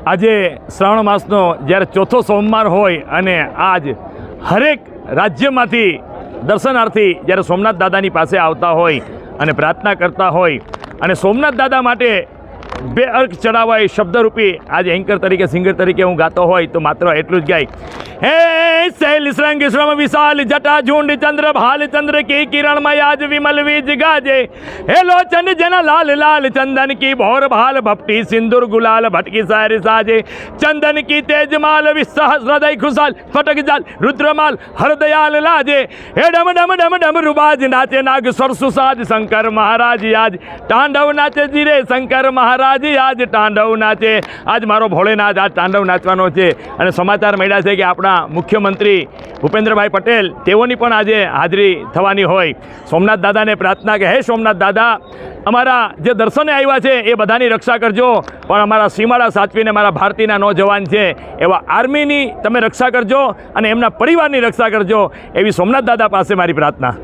આજે શ્રાવણ માસનો જ્યારે ચોથો સોમવાર હોય અને આજ હરેક રાજ્યમાંથી દર્શનાર્થી જ્યારે સોમનાથ દાદાની પાસે આવતા હોય અને પ્રાર્થના કરતા હોય અને સોમનાથ દાદા માટે બે અર્ક ચડાવવા એ શબ્દરૂપી આજે એન્કર તરીકે સિંગર તરીકે હું ગાતો હોય તો માત્ર એટલું જ ગાય હે શૈલ શ્રંગ શ્રમ વિશાલ જટા ઝુંડ ચંદ્ર ભાલ ચંદ્ર કી કિરણમય આજ વિમલ વીજ ગાજે હે લોચન જન લાલ લાલ ચંદન કી ભોર ભાલ ભપટી સિંદૂર ગુલાલ ભટકી સારી સાજે ચંદન કી તેજમાલ વિસહસ્ર હૃદય ખુશાલ ફટક જાલ રુદ્રમાલ હરદયાલ લાજે હે ડમ ડમ ડમ ડમ રૂબાજ નાચે નાગ સરસુસાજ શંકર મહારાજ આજ તાંડવ નાચે જીરે શંકર મહારાજ આજ તાંડવ નાચે આજ મારો ભોળેનાથ આજ તાંડવ નાચવાનો છે અને સમાચાર મળ્યા છે કે આપણા મુખ્યમંત્રી ભૂપેન્દ્રભાઈ પટેલ તેઓની પણ આજે હાજરી થવાની હોય સોમનાથ દાદાને પ્રાર્થના કે હે સોમનાથ દાદા અમારા જે દર્શને આવ્યા છે એ બધાની રક્ષા કરજો પણ અમારા સીમાડા સાચવીને મારા ભારતીયના નોજવાન છે એવા આર્મીની તમે રક્ષા કરજો અને એમના પરિવારની રક્ષા કરજો એવી સોમનાથ દાદા પાસે મારી પ્રાર્થના।